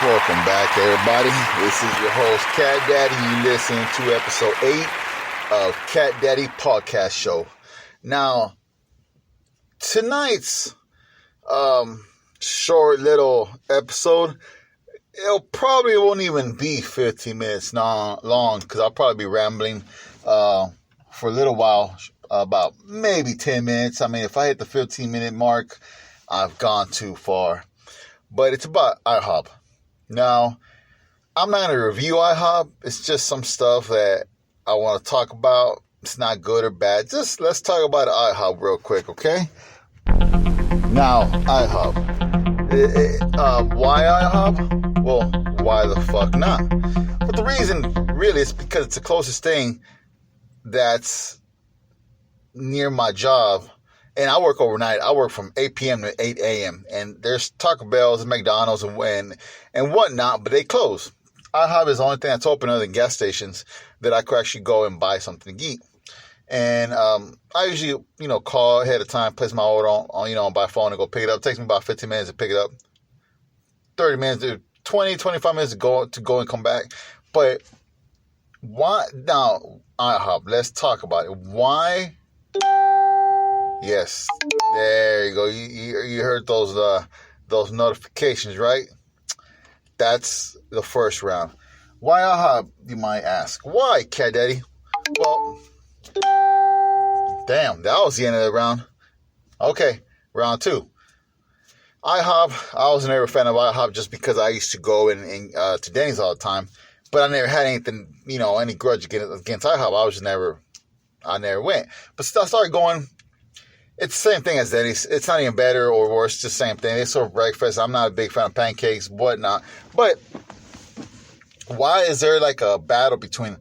Welcome back, everybody. This is your host, Cat Daddy. You listen to episode 8 of Cat Daddy Podcast Show. Now, tonight's short little episode, it won't even be 15 minutes long because I'll probably be rambling for a little while, about maybe 10 minutes. I mean, if I hit the 15-minute mark, I've gone too far. But it's about IHOP. Now, I'm not going to review IHOP. It's just some stuff that I want to talk about. It's not good or bad. Just let's talk about IHOP real quick, okay? Now, IHOP. Why IHOP? Well, why the fuck not? But the reason, really, is because it's the closest thing that's near my job. And I work overnight. I work from 8 p.m. to 8 a.m. And there's Taco Bells and McDonald's and whatnot, but they close. IHOP is the only thing that's open other than gas stations that I could actually go and buy something to eat. And I usually, call ahead of time, place my order on by phone and go pick it up. It takes me about 15 minutes to pick it up. 30 minutes, 25 minutes to go and come back. But why now IHOP? Let's talk about it. Why? Yes, there you go. You heard those notifications, right? That's the first round. Why IHOP, you might ask? Why, Cat Daddy? Well, damn, that was the end of the round. Okay, round 2. IHOP, I was never a fan of IHOP just because I used to go to Denny's all the time. But I never had anything, any grudge against IHOP. I never went. But I started going. It's the same thing as Denny's. It's not even better or worse. It's just the same thing. They serve breakfast. I'm not a big fan of pancakes, whatnot. But why is there like a battle between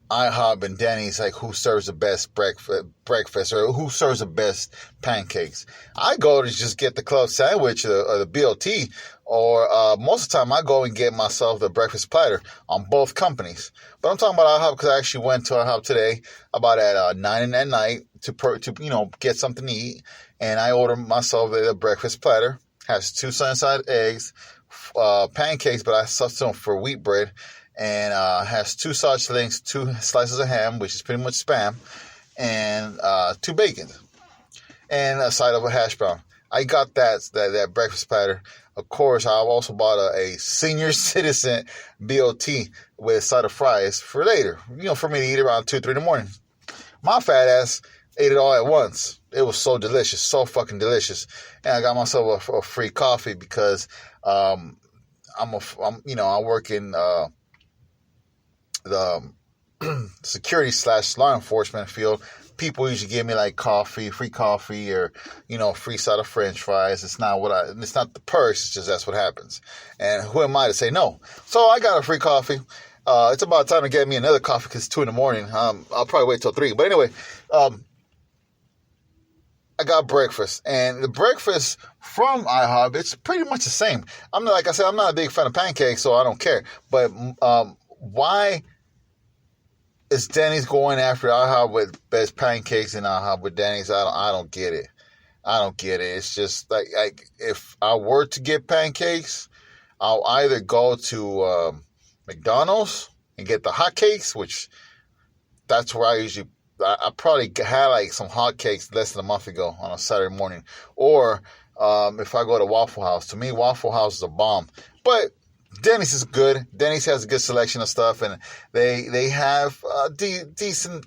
IHOP and Denny's? Like who serves the best breakfast or who serves the best pancakes? I go to just get the club sandwich or the BLT. Or most of the time, I go and get myself the breakfast platter on both companies. But I'm talking about IHOP because I actually went to IHOP today about at 9 at night to get something to eat. And I ordered myself the breakfast platter. Has 2 sun-side eggs, pancakes, but I substitute them for wheat bread. And has 2 sausage links, 2 slices of ham, which is pretty much Spam, and 2 bacon. And a side of a hash brown. I got that breakfast platter. Of course, I also bought a senior citizen BLT with a side of fries for later. For me to eat around 2, 3 in the morning. My fat ass ate it all at once. It was so delicious, so fucking delicious. And I got myself a free coffee because I work in the security / law enforcement field. People usually give me like free coffee, or free side of French fries. It's not the purse. It's just that's what happens. And who am I to say no? So I got a free coffee. It's about time to get me another coffee because it's 2 in the morning. I'll probably wait till 3. But anyway, I got breakfast, and the breakfast from IHOP, it's pretty much the same. Like I said, I'm not a big fan of pancakes, so I don't care. But why is Denny's going after IHOP with best pancakes and IHOP with Denny's? I don't get it. I don't get it. It's just like if I were to get pancakes, I'll either go to McDonald's and get the hotcakes, which that's where I probably had like some hotcakes less than a month ago on a Saturday morning. Or if I go to Waffle House, to me Waffle House is a bomb. But Denny's is good. Denny's has a good selection of stuff, and they have a decent,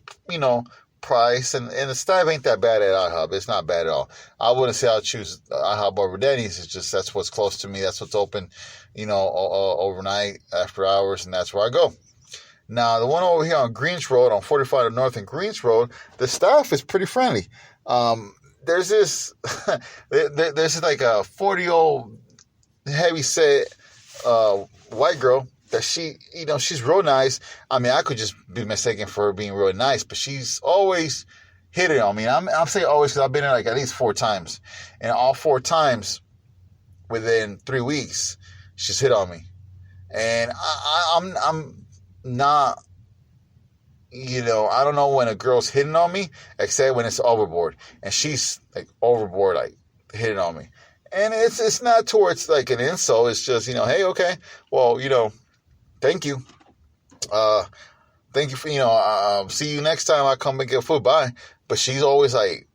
price, and the staff ain't that bad at IHOP. It's not bad at all. I wouldn't say I'll choose IHOP over Denny's. It's just that's what's close to me. That's what's open, overnight, after hours, and that's where I go. Now, the one over here on Greens Road, on 45 North and Greens Road, the staff is pretty friendly. There's this like a 40-year-old heavy-set white girl that she's real nice. I mean, I could just be mistaken for her being real nice, but she's always hit it on me. I'm saying always because I've been there like at least 4 times. And all 4 times within 3 weeks, she's hit on me. And I'm not, I don't know when a girl's hitting on me, except when it's overboard. And she's like overboard, like hitting on me. And it's not towards like an insult. It's just, hey, okay, well, thank you. Thank you for, see you next time I come and get food. Bye. But she's always like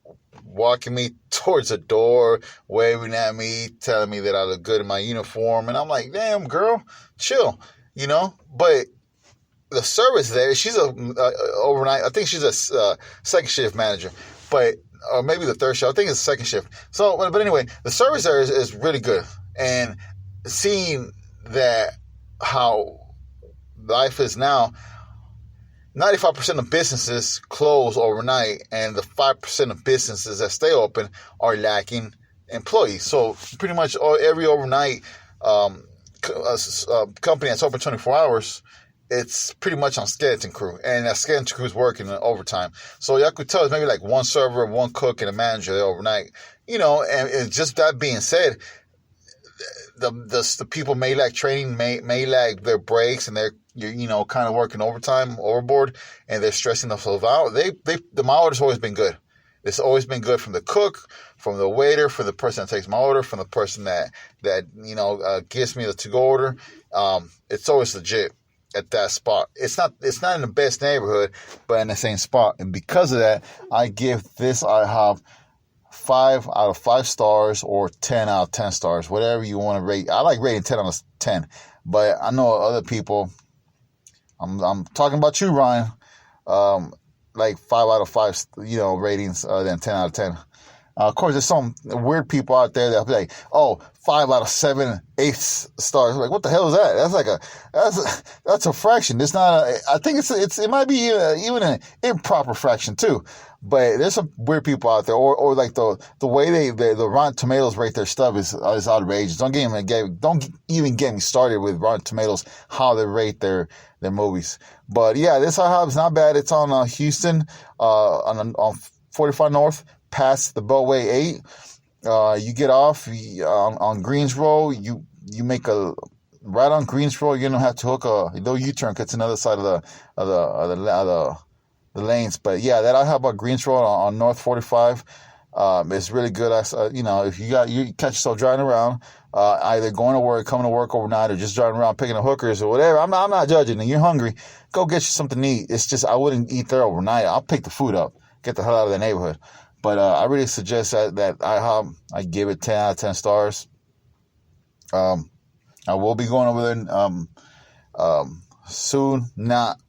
walking me towards the door, waving at me, telling me that I look good in my uniform. And I'm like, damn, girl, chill, But the service there, she's a overnight, I think she's a second shift manager, or maybe the third shift. I think it's the second shift. So, but anyway, the service there is really good. And seeing that how life is now, 95% of businesses close overnight, and the 5% of businesses that stay open are lacking employees. So pretty much every overnight company that's open 24 hours, it's pretty much on skeleton crew, and that skeleton crew is working in overtime. So y'all could tell it's maybe like one server, one cook, and a manager there overnight. And just that being said, the people may lack training, may lack their breaks, and they're kind of working overboard, and they're stressing themselves out. My order's always been good. It's always been good from the cook, from the waiter, from the person that takes my order, from the person that gives me the to-go order. It's always legit at that spot. It's not in the best neighborhood, but in the same spot. And because of that, I give this IHOP 5 out of 5 stars or 10 out of 10 stars, whatever you want to rate. I like rating 10 out of 10, but I know other people. I'm talking about you, Ryan. Like 5 out of 5, ratings than 10 out of 10. Of course, there's some weird people out there that'll be like, 5 out of 7, 8 stars. Like, what the hell is that? That's a fraction. It's not. I think it might be even an improper fraction too. But there's some weird people out there, or like the way the Rotten Tomatoes rate their stuff is outrageous. Don't even get me started with Rotten Tomatoes, how they rate their movies. But yeah, this IHOP is not bad. It's on Houston, on 45 North, past the Beltway 8. You get off on Greens Road. You make a right on Greens Road. You don't have to hook a little U-turn. It's another side of the lanes. But yeah, that IHOP on Greens Road on North 45 is really good. If you catch yourself driving around, either going to work, coming to work overnight, or just driving around picking up hookers or whatever. I'm not judging. And you're hungry, go get you something to eat. It's just I wouldn't eat there overnight. I'll pick the food up, get the hell out of the neighborhood. But I really suggest that IHOP. I give it 10 out of 10 stars. I will be going over there soon, not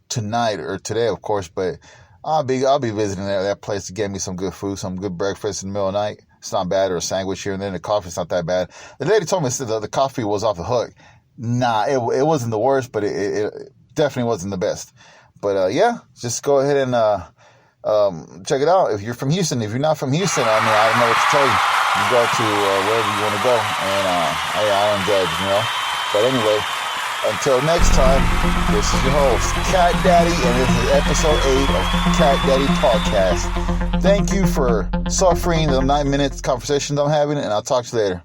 tonight or today, of course, but I'll be visiting that place to get me some good food, some good breakfast in the middle of the night. It's not bad, or a sandwich here and then. The coffee's not that bad. The lady told me the coffee was off the hook. Nah, it wasn't the worst, but it definitely wasn't the best. But yeah, just go ahead and check it out. If you're from Houston, if you're not from Houston, I don't know what to tell you. You go to wherever you want to go, and I don't judge, But anyway, until next time, this is your host, Cat Daddy, and this is episode 8 of Cat Daddy Podcast. Thank you for suffering the 9 minutes conversations I'm having, and I'll talk to you later.